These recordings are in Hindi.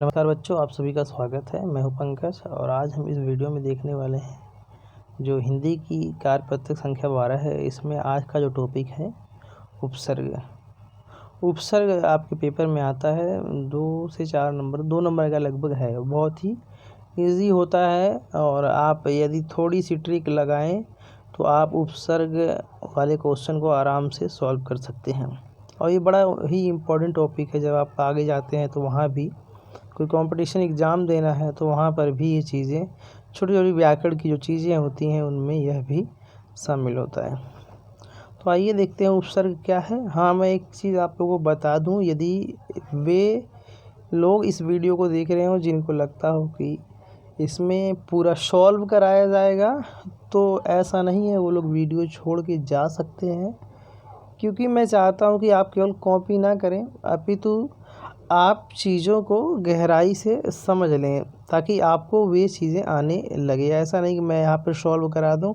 नमस्कार बच्चों, आप सभी का स्वागत है। मैं हूं पंकज और आज हम इस वीडियो में देखने वाले हैं जो हिंदी की कार्यपत्रक संख्या 12 है। इसमें आज का जो टॉपिक है उपसर्ग। उपसर्ग आपके पेपर में आता है 2 से 4 नंबर, 2 नंबर का लगभग है। बहुत ही इजी होता है और आप यदि थोड़ी सी ट्रिक लगाएं तो आप उपसर्ग वाले क्वेश्चन को आराम से सॉल्व कर सकते हैं। और ये बड़ा ही इम्पोर्टेंट टॉपिक है। जब आप आगे जाते हैं तो वहाँ भी कोई कंपटीशन एग्ज़ाम देना है तो वहाँ पर भी ये चीज़ें, छोटी छोटी व्याकरण की जो चीज़ें होती हैं उनमें यह भी शामिल होता है। तो आइए देखते हैं उपसर्ग क्या है। हाँ, मैं एक चीज़ आप लोगों को बता दूं, यदि वे लोग इस वीडियो को देख रहे हो जिनको लगता हो कि इसमें पूरा सॉल्व कराया जाएगा, तो ऐसा नहीं है। वो लोग वीडियो छोड़ के जा सकते हैं, क्योंकि मैं चाहता हूं कि आप केवल कॉपी ना करें, अपितु आप चीज़ों को गहराई से समझ लें ताकि आपको वे चीज़ें आने लगे। ऐसा नहीं कि मैं यहाँ पर सॉल्व करा दूँ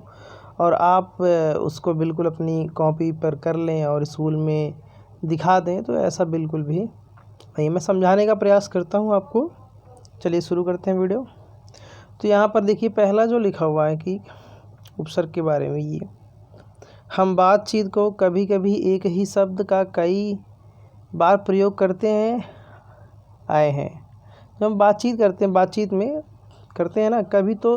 और आप उसको बिल्कुल अपनी कॉपी पर कर लें और स्कूल में दिखा दें, तो ऐसा बिल्कुल भी नहीं। मैं समझाने का प्रयास करता हूँ आपको। चलिए शुरू करते हैं वीडियो। तो यहाँ पर देखिए, पहला जो लिखा हुआ है कि उपसर्ग के बारे में, ये हम बातचीत को कभी कभी एक ही शब्द का कई बार प्रयोग करते हैं आए हैं। जब हम बातचीत करते हैं ना, कभी तो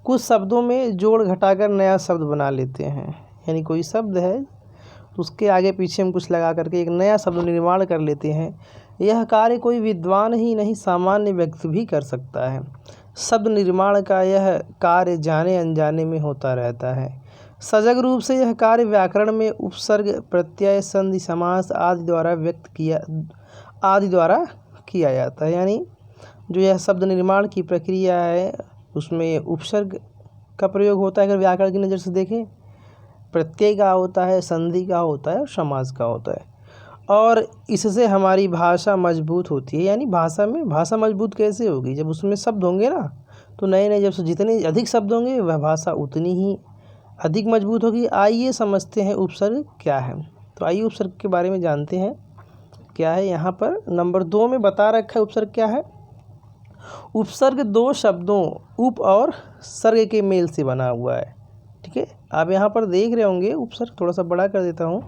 कुछ शब्दों में जोड़ घटाकर नया शब्द बना लेते हैं। यानी कोई शब्द है तो उसके आगे पीछे हम कुछ लगा करके एक नया शब्द निर्माण कर लेते हैं। यह कार्य कोई विद्वान ही नहीं, सामान्य व्यक्ति भी कर सकता है। शब्द निर्माण का यह कार्य जाने अनजाने में होता रहता है। सजग रूप से यह कार्य व्याकरण में उपसर्ग, प्रत्यय, संधि, समास आदि द्वारा किया जाता है। यानी जो यह शब्द निर्माण की प्रक्रिया है उसमें उपसर्ग का प्रयोग होता है। अगर व्याकरण की नज़र से देखें, प्रत्यय का होता है, संधि का होता है और समास का होता है। और इससे हमारी भाषा मजबूत होती है। यानी भाषा मजबूत कैसे होगी? जब उसमें शब्द होंगे ना, तो नए नए जब जितने अधिक शब्द होंगे वह भाषा उतनी ही अधिक मजबूत होगी। आइए समझते हैं उपसर्ग क्या है। तो आइए उपसर्ग के बारे में जानते हैं क्या है। यहाँ पर नंबर 2 में बता रखा है उपसर्ग क्या है। उपसर्ग 2 शब्दों उप और सर्ग के मेल से बना हुआ है। ठीक है, आप यहाँ पर देख रहे होंगे। उपसर्ग थोड़ा सा बड़ा कर देता हूँ।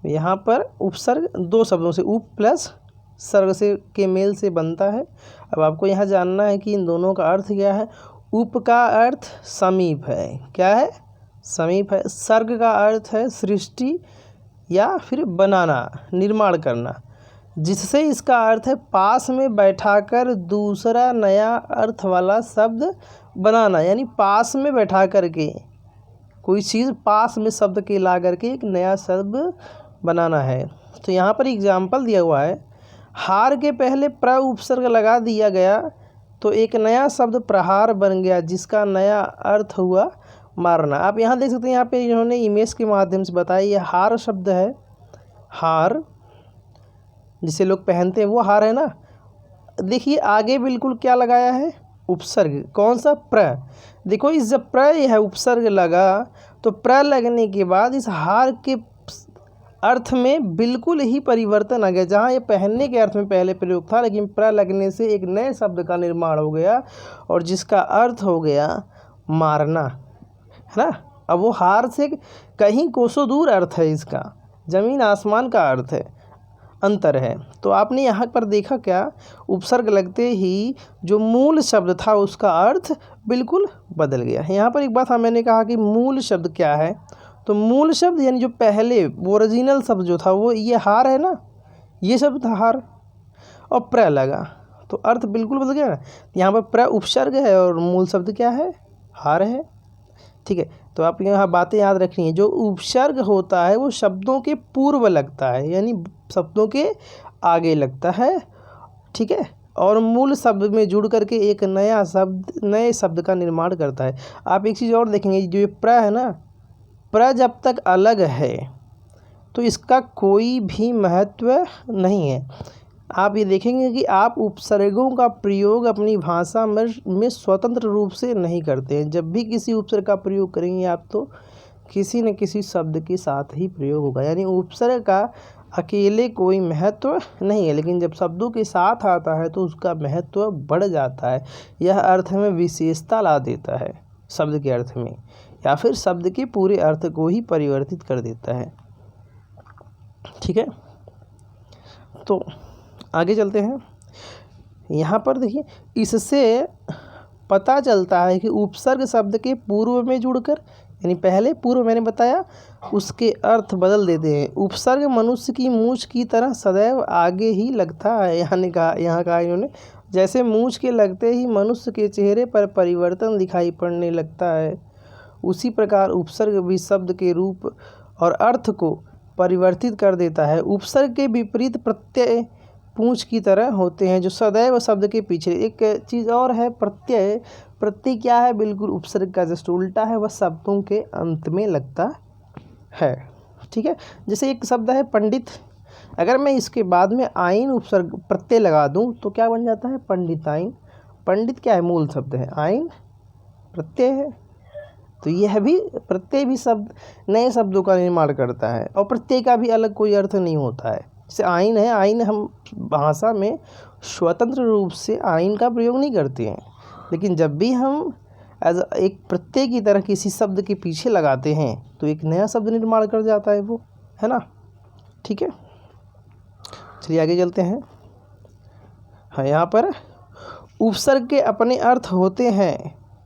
यहाँ पर उपसर्ग 2 शब्दों से उप प्लस सर्ग से के मेल से बनता है। अब आपको यहाँ जानना है कि इन दोनों का अर्थ क्या है। उप का अर्थ समीप है। क्या है? समीप है। सर्ग का अर्थ है सृष्टि या फिर बनाना, निर्माण करना, जिससे इसका अर्थ है पास में बैठाकर दूसरा नया अर्थ वाला शब्द बनाना। यानी पास में बैठा करके कोई चीज़ पास में शब्द के ला करके एक नया शब्द बनाना है। तो यहाँ पर एग्जाम्पल दिया हुआ है, हार के पहले प्र उपसर्ग लगा दिया गया तो एक नया शब्द प्रहार बन गया, जिसका नया अर्थ हुआ मारना। आप यहाँ देख सकते हैं, यहाँ पे इन्होंने इमेज के माध्यम से बताया। ये हार शब्द है, हार जिसे लोग पहनते हैं वो हार है ना। देखिए आगे बिल्कुल क्या लगाया है, उपसर्ग। कौन सा? प्र। देखो इस जब प्र है उपसर्ग लगा तो प्र लगने के बाद इस हार के अर्थ में बिल्कुल ही परिवर्तन आ गया। जहाँ ये पहनने के अर्थ में पहले प्रयोग था, लेकिन प्र लगने से एक नए शब्द का निर्माण हो गया और जिसका अर्थ हो गया मारना, है ना। अब वो हार से कहीं कोसों दूर अर्थ है इसका, जमीन आसमान का अर्थ है, अंतर है। तो आपने यहाँ पर देखा क्या, उपसर्ग लगते ही जो मूल शब्द था उसका अर्थ बिल्कुल बदल गया। यहाँ पर एक बात मैंने कहा कि मूल शब्द क्या है, तो मूल शब्द यानी जो पहले ओरिजिनल शब्द जो था वो ये हार है ना, ये शब्द था हार, और प्र लगा तो अर्थ बिल्कुल बदल गया ना। यहाँ पर प्र उपसर्ग है और मूल शब्द क्या है, हार है। ठीक है, तो आप यहाँ बातें याद रखनी है। जो उपसर्ग होता है वो शब्दों के पूर्व लगता है, यानी शब्दों के आगे लगता है। ठीक है, और मूल शब्द में जुड़ करके एक नए शब्द का निर्माण करता है। आप एक चीज़ और देखेंगे, जो ये प्र है ना, प्र जब तक अलग है तो इसका कोई भी महत्व नहीं है। आप ये देखेंगे कि आप उपसर्गों का प्रयोग अपनी भाषा में स्वतंत्र रूप से नहीं करते हैं। जब भी किसी उपसर्ग का प्रयोग करेंगे आप तो किसी न किसी शब्द के साथ ही प्रयोग होगा। यानी उपसर्ग का अकेले कोई महत्व नहीं है, लेकिन जब शब्दों के साथ आता है तो उसका महत्व बढ़ जाता है। यह अर्थ में विशेषता ला देता है शब्द के अर्थ में, या फिर शब्द के पूरे अर्थ को ही परिवर्तित कर देता है। ठीक है, तो आगे चलते हैं। यहाँ पर देखिए, इससे पता चलता है कि उपसर्ग शब्द के पूर्व में जुड़कर, यानी पहले पूर्व मैंने बताया, उसके अर्थ बदल देते हैं। उपसर्ग मनुष्य की मूंछ की तरह सदैव आगे ही लगता है। यहाँ कहा इन्होंने, जैसे मूंछ के लगते ही मनुष्य के चेहरे पर परिवर्तन दिखाई पड़ने लगता है, उसी प्रकार उपसर्ग भी शब्द के रूप और अर्थ को परिवर्तित कर देता है। उपसर्ग के विपरीत प्रत्यय पूंछ की तरह होते हैं जो सदैव शब्द के पीछे। एक चीज़ और है, प्रत्यय। प्रत्यय क्या है? बिल्कुल उपसर्ग का जस्ट उल्टा है, वह शब्दों के अंत में लगता है। ठीक है, जैसे एक शब्द है पंडित, अगर मैं इसके बाद में आइन उपसर्ग प्रत्यय लगा दूं तो क्या बन जाता है? पंडिताइन। पंडित क्या है? मूल शब्द है, आइन प्रत्यय है। तो यह भी प्रत्यय भी शब्द नए शब्दों का निर्माण करता है, और प्रत्यय का भी अलग कोई अर्थ नहीं होता है। जैसे आइन है, आइन हम भाषा में स्वतंत्र रूप से आइन का प्रयोग नहीं करते हैं, लेकिन जब भी हम एज एक प्रत्यय की तरह किसी शब्द के पीछे लगाते हैं तो एक नया शब्द निर्माण कर जाता है वो, है ना। ठीक है, चलिए आगे चलते हैं। हाँ, यहाँ पर उपसर्ग के अपने अर्थ होते हैं,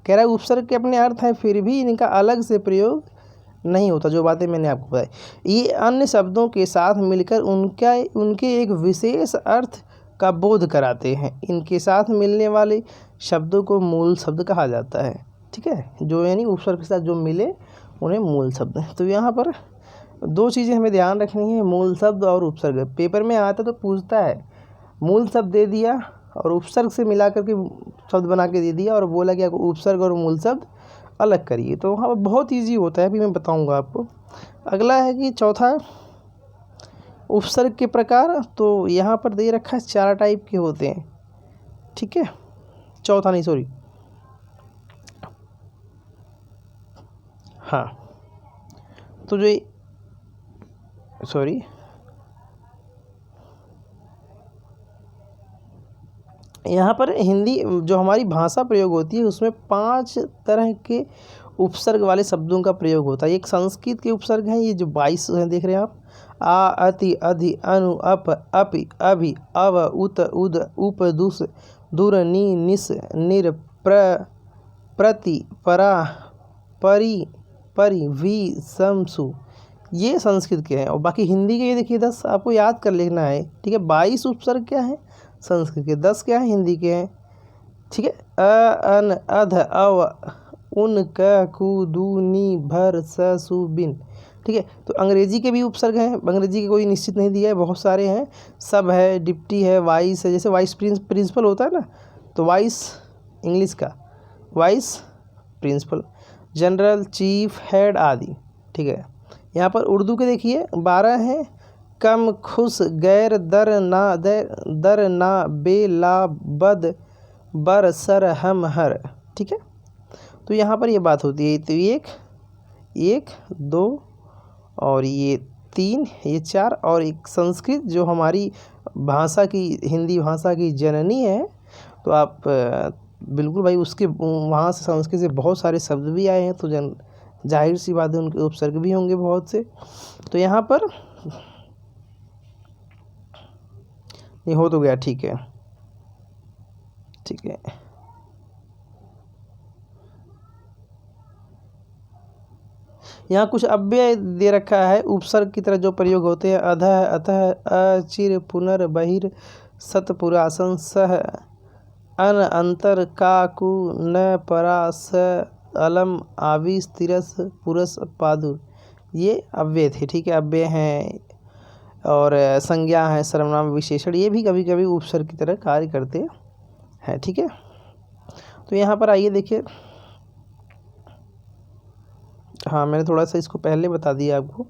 कह रहा है उपसर्ग के अपने अर्थ हैं, फिर भी इनका अलग से प्रयोग नहीं होता। जो बातें मैंने आपको बताई, ये अन्य शब्दों के साथ मिलकर उनके एक विशेष अर्थ का बोध कराते हैं। इनके साथ मिलने वाले शब्दों को मूल शब्द कहा जाता है। ठीक है, जो यानी उपसर्ग के साथ जो मिले उन्हें मूल शब्द है। तो यहाँ पर दो चीज़ें हमें ध्यान रखनी है, मूल शब्द और उपसर्ग। पेपर में आता तो पूछता है, मूल शब्द दे दिया और उपसर्ग से मिला करके शब्द बना के दे दिया और बोला कि आपको उपसर्ग और मूल शब्द अलग करिए, तो वहाँ बहुत इजी होता है, अभी मैं बताऊंगा आपको। अगला है कि चौथा उपसर्ग के प्रकार, तो यहाँ पर दे रखा है 4 टाइप के होते हैं। ठीक है, चौथा नहीं, सॉरी, हाँ, तो जो यहाँ पर हिंदी जो हमारी भाषा प्रयोग होती है उसमें 5 तरह के उपसर्ग वाले शब्दों का प्रयोग होता है। एक संस्कृत के उपसर्ग हैं, ये जो 22 हैं, देख रहे हैं आप, आ, अति, अधि, अनु, अप, अपि, अभि, अव, उत, उद, उप, दुस, दुर, नि, निस, निर, प्र, प्रति, परा, परि, परि, वि, सम, सु, ये संस्कृत के हैं। और बाकी हिंदी के ये देखिए 10 आपको याद कर लेना है। ठीक है, 22 उपसर्ग क्या है संस्कृत के, 10 क्या है हिंदी के हैं। ठीक है, अ, अन, अध, अव, उन, क, कु, दु, नि, भर, स, सु, बिन। ठीक है, तो अंग्रेजी के भी उपसर्ग हैं, अंग्रेजी के कोई निश्चित नहीं दिया है, बहुत सारे हैं। सब है, डिप्टी है, वाइस है, जैसे वाइस प्रिंसिपल होता है ना, तो वाइस इंग्लिश का, vice principal, general, chief, head आदि। ठीक है, यहाँ पर उर्दू के देखिए 12 हैं, कम, खुश, गैर, दर, ना, बे, ला, बद, बर, सर, हम, हर। ठीक है, तो यहाँ पर ये बात होती है, तो एक 2 और ये 3, ये 4, और एक संस्कृत जो हमारी भाषा की, हिंदी भाषा की जननी है, तो आप बिल्कुल भाई उसके वहाँ से संस्कृत से बहुत सारे शब्द भी आए हैं, तो जाहिर सी बात है उनके उपसर्ग भी होंगे बहुत से। तो यहाँ पर ये हो तो गया। ठीक है, ठीक है, यहाँ कुछ अव्यय दे रखा है उपसर्ग की तरह जो प्रयोग होते हैं, अधः, अतः, अचिर, पुनर, बहिर, सत, पुरासन, सह, अन, अंतर, का, कु, न, परा, स, अलम, आविस, तिरस, पुरस, पादुर, ये अव्यय थे। ठीक है, अव्यय हैं, और संज्ञा है, सर्वनाम, विशेषण, ये भी कभी कभी उपसर्ग की तरह कार्य करते हैं। ठीक है, तो यहाँ पर आइए देखिए, हाँ मैंने थोड़ा सा इसको पहले बता दिया आपको।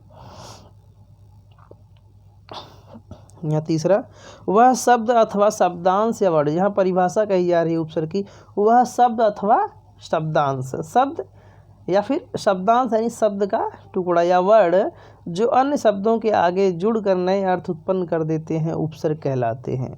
यहाँ तीसरा, वह शब्द अथवा शब्दांश या वर्ड, यहाँ परिभाषा कही जा रही है उपसर्ग की, वह शब्द अथवा शब्दांश। शब्द या फिर शब्दांश यानी शब्द का टुकड़ा या वर्ड जो अन्य शब्दों के आगे जुड़कर नए अर्थ उत्पन्न कर देते हैं उपसर्ग कहलाते हैं।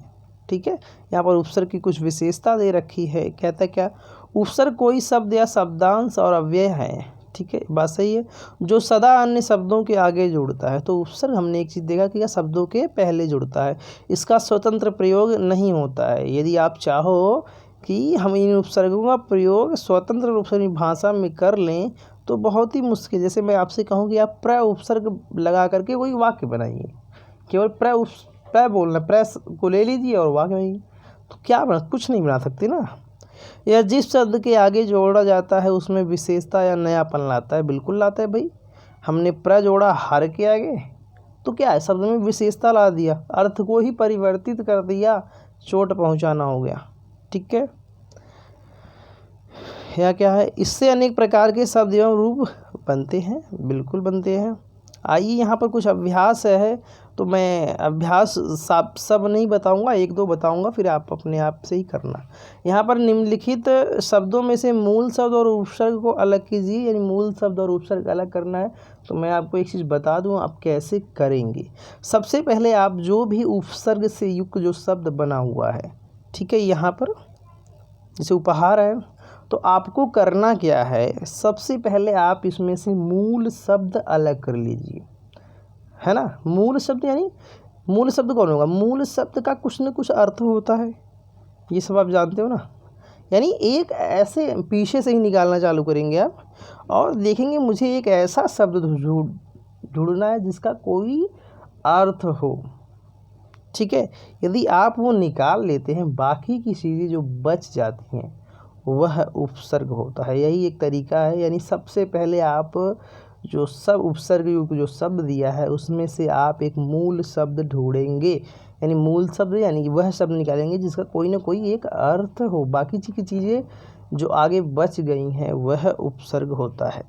ठीक है, यहाँ पर उपसर्ग की कुछ विशेषता दे रखी है। कहता है क्या, उपसर्ग कोई शब्द या शब्दांश और अव्यय है, ठीक है, बात सही है, जो सदा अन्य शब्दों के आगे जुड़ता है। तो उपसर्ग हमने एक चीज़ देखा कि यह शब्दों के पहले जुड़ता है, इसका स्वतंत्र प्रयोग नहीं होता है। यदि आप चाहो कि हम इन उपसर्गों का प्रयोग स्वतंत्र रूप से अपनी भाषा में कर लें तो बहुत ही मुश्किल। जैसे मैं आपसे कहूँ कि आप प्र उपसर्ग लगा करके कोई वाक्य बनाइए, केवल प्र बोलना, प्रेस को ले लीजिए और वाक्य बनाइए, तो क्या बना, कुछ नहीं बना सकते ना। यह जिस शब्द के आगे जोड़ा जाता है उसमें विशेषता या नयापन लाता है। बिल्कुल लाता है भाई, हमने प्र जोड़ा हर के आगे तो क्या है, शब्द में विशेषता ला दिया, अर्थ को ही परिवर्तित कर दिया, चोट पहुंचाना हो गया। ठीक है, यह क्या है, इससे अनेक प्रकार के शब्द एवं रूप बनते हैं। बिल्कुल बनते हैं। आइए यहाँ पर कुछ अभ्यास है, तो मैं अभ्यास सब नहीं बताऊंगा, एक दो बताऊंगा, फिर आप अपने आप से ही करना। यहाँ पर निम्नलिखित शब्दों में से मूल शब्द और उपसर्ग को अलग कीजिए, यानी मूल शब्द और उपसर्ग अलग करना है। तो मैं आपको एक चीज़ बता दूं, आप कैसे करेंगे। सबसे पहले आप जो भी उपसर्ग से युक्त जो शब्द बना हुआ है, ठीक है, यहाँ पर जैसे उपहार है, तो आपको करना क्या है, सबसे पहले आप इसमें से मूल शब्द अलग कर लीजिए, है ना। मूल शब्द यानी मूल शब्द कौन होगा, मूल शब्द का कुछ न कुछ अर्थ होता है, ये सब आप जानते हो ना। यानी एक ऐसे पीछे से ही निकालना चालू करेंगे आप और देखेंगे मुझे एक ऐसा शब्द ढूंढना है जिसका कोई अर्थ हो। ठीक है, यदि आप वो निकाल लेते हैं, बाकी की चीज़ें जो बच जाती हैं वह उपसर्ग होता है। यही एक तरीका है, यानी सबसे पहले आप जो सब उपसर्ग युक्त जो शब्द दिया है उसमें से आप एक मूल शब्द ढूंढेंगे, यानी मूल शब्द यानी वह शब्द निकालेंगे जिसका कोई ना कोई एक अर्थ हो। बाकी की चीज़ें जो आगे बच गई हैं वह उपसर्ग होता है।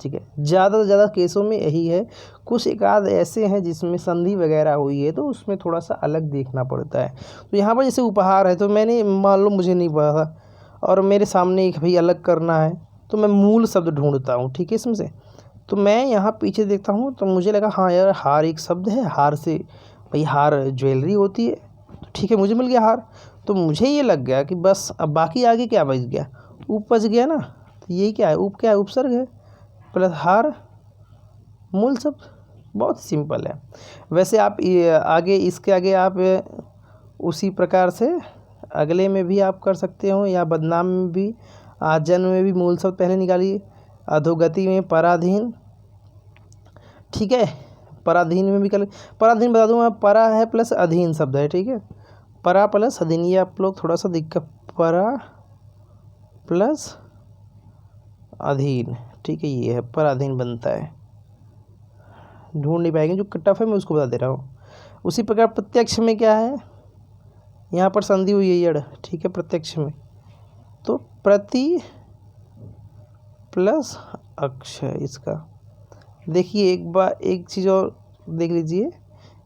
ठीक है, ज़्यादा से ज़्यादा केसों में यही है। कुछ एक आध ऐसे हैं जिसमें संधि वगैरह हुई है तो उसमें थोड़ा सा अलग देखना पड़ता है। तो यहाँ पर जैसे उपहार है, तो मैंने मान लो मुझे नहीं पता था और मेरे सामने एक भाई अलग करना है, तो मैं मूल शब्द ढूंढता हूँ। ठीक है, इसमें से तो मैं यहाँ पीछे देखता हूँ तो मुझे लगा हाँ यार हार एक शब्द है, हार से भाई हार ज्वेलरी होती है, तो ठीक है मुझे मिल गया हार। तो मुझे ये लग गया कि बस अब बाकी आगे क्या बच गया, उप बच गया ना। तो यही क्या है, उप क्या है, उपसर्ग है प्लस हार मूल शब्द। बहुत सिंपल है। वैसे आप आगे इसके आगे आप उसी प्रकार से अगले में भी आप कर सकते हो, या बदनाम में भी, आजन्म में भी मूल शब्द पहले निकालिए, अधोगति में पराधीन। ठीक है, पराधीन में भी कर, पराधीन बता दूँ मैं, परा है प्लस अधीन शब्द है। ठीक है, परा प्लस अधीन, ये आप लोग थोड़ा सा दिक्कत, परा प्लस अधीन, ठीक है, ये है पराधीन बनता है। ढूंढ नहीं पाएंगे, जो टफ है मैं उसको बता दे रहा हूँ। उसी प्रकार प्रत्यक्ष में क्या है, यहाँ पर संधि हुई है यड़, ठीक है, प्रत्यक्ष में तो प्रति प्लस अक्ष है इसका। देखिए एक बार एक चीज़ और देख लीजिए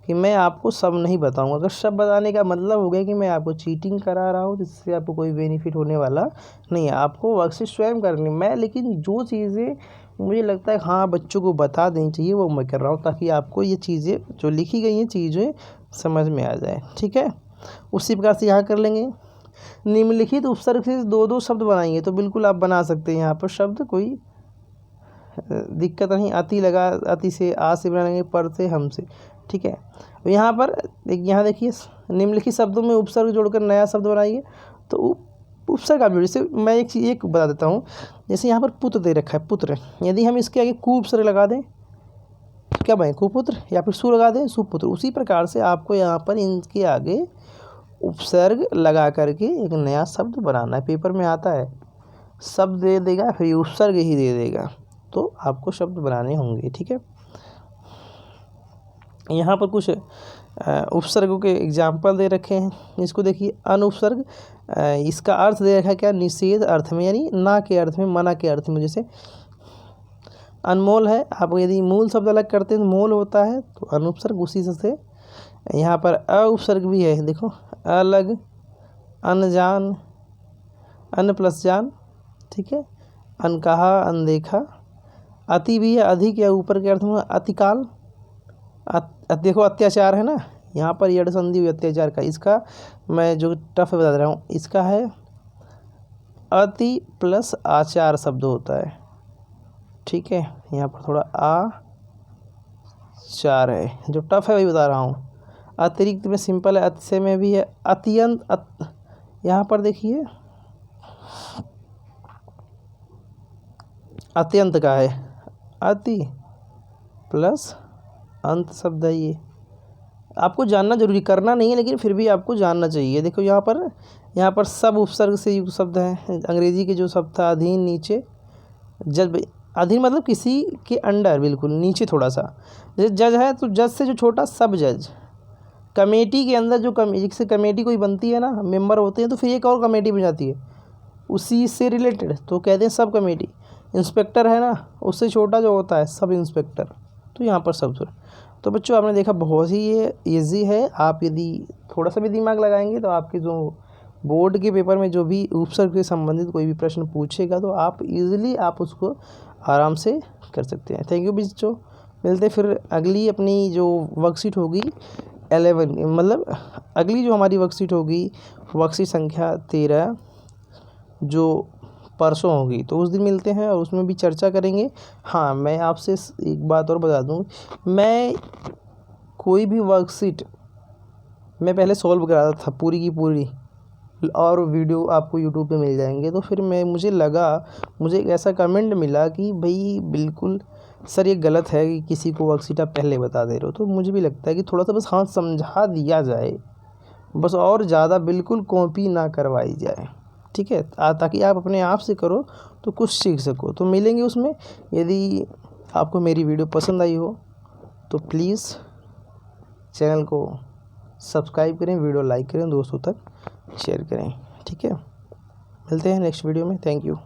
कि मैं आपको सब नहीं बताऊंगा। अगर सब बताने का मतलब हो गया कि मैं आपको चीटिंग करा रहा हूँ, जिससे आपको कोई बेनिफिट होने वाला नहीं है, आपको वर्कशीट स्वयं करनी। मैं लेकिन जो चीज़ें मुझे लगता है हाँ बच्चों को बता देनी चाहिए वो मैं कर रहा हूँ, ताकि आपको ये चीज़ें जो लिखी गई हैं चीज़ें समझ में आ जाए। ठीक है, उसी प्रकार से यहाँ कर लेंगे। निम्नलिखित उपसर्ग से दो दो शब्द बनाएंगे, तो बिल्कुल आप बना सकते हैं यहाँ पर शब्द, कोई दिक्कत नहीं। अति लगा, अति से आ से बनाएंगे, पर से हम से। ठीक है, यहाँ पर यहाँ देखिए निम्नलिखित शब्दों में उपसर्ग जोड़कर नया शब्द बनाइए। तो उपसर्ग आप जैसे मैं एक चीज़ एक बता देता हूँ, जैसे यहाँ पर पुत्र दे रखा है, पुत्र, यदि हम इसके आगे कु उपसर्ग लगा दें तो क्या बने, कुपुत्र, या फिर सु लगा दें सुपुत्र। उसी प्रकार से आपको यहाँ पर इनके आगे उपसर्ग लगा करके एक नया शब्द बनाना है। पेपर में आता है शब्द दे देगा फिर उपसर्ग ही दे देगा, तो आपको शब्द बनाने होंगे। ठीक है, यहाँ पर कुछ उपसर्गों के एग्जाम्पल दे रखे हैं, इसको देखिए। अनुपसर्ग, इसका अर्थ दे रखा है क्या, निषेध अर्थ में, यानी ना के अर्थ में, मना के अर्थ में। जैसे अनमोल है, आप यदि मूल शब्द अलग करते हैं तो मोल होता है, तो अनुपसर्ग उसी से। यहाँ पर उपसर्ग भी है, देखो अलग, अनजान, अन प्लस जान। ठीक है, अनकहा अनदेखा, अति भी है, अधिक या ऊपर के अर्थ में अतिकाल। देखो अत्याचार है ना, यहाँ पर यड़ संधि हुई अत्याचार का, इसका मैं जो टफ बता रहा हूँ, इसका है अति प्लस आचार शब्द होता है, ठीक है। यहाँ पर थोड़ा आचार है, जो टफ है वही बता रहा हूँ। अतिरिक्त में सिंपल है, अतिशय में भी है, अत्यंत यहाँ पर देखिए अत्यंत का है, अति प्लस अंत शब्द है ये। आपको जानना जरूरी, करना नहीं है लेकिन फिर भी आपको जानना चाहिए। देखो यहाँ पर सब उपसर्ग से युक्त शब्द है। अंग्रेजी के जो शब्द था अधीन, नीचे, जज। अधीन मतलब किसी के अंडर, बिल्कुल नीचे थोड़ा सा। जैसे जज है तो जज से जो छोटा सब जज। कमेटी के अंदर जो जिससे कमेटी कोई बनती है ना, मेंबर होते हैं, तो फिर एक और कमेटी बन जाती है उसी से रिलेटेड, तो कहते हैं सब कमेटी। इंस्पेक्टर है ना, उससे छोटा जो होता है सब इंस्पेक्टर, तो यहाँ पर सब। तो बच्चों आपने देखा बहुत ही ये ईजी है। आप यदि थोड़ा सा भी दिमाग लगाएंगे तो आपके जो बोर्ड के पेपर में जो भी उपसर्ग से संबंधित कोई भी प्रश्न पूछेगा तो आप इजीली आप उसको आराम से कर सकते हैं। थैंक यू बच्चों, मिलते फिर अगली अपनी जो वर्कशीट होगी 11, मतलब अगली जो हमारी वर्कशीट होगी वर्कशीट संख्या 13, जो परसों होगी, तो उस दिन मिलते हैं और उसमें भी चर्चा करेंगे। हाँ, मैं आपसे एक बात और बता दूँ, मैं कोई भी वर्कशीट मैं पहले सॉल्व कराता था पूरी की पूरी, और वीडियो आपको यूट्यूब पे मिल जाएंगे। तो फिर मुझे एक ऐसा कमेंट मिला कि भाई बिल्कुल सर ये गलत है कि किसी को वर्कशीट आप पहले बता दे रहे हो। तो मुझे भी लगता है कि थोड़ा सा बस हाँ समझा दिया जाए बस, और ज़्यादा बिल्कुल कॉपी ना करवाई जाए, ठीक है, ताकि आप अपने आप से करो तो कुछ सीख सको। तो मिलेंगे उसमें। यदि आपको मेरी वीडियो पसंद आई हो तो प्लीज़ चैनल को सब्सक्राइब करें, वीडियो लाइक करें, दोस्तों तक शेयर करें, ठीक है। मिलते हैं नेक्स्ट वीडियो में। Thank you.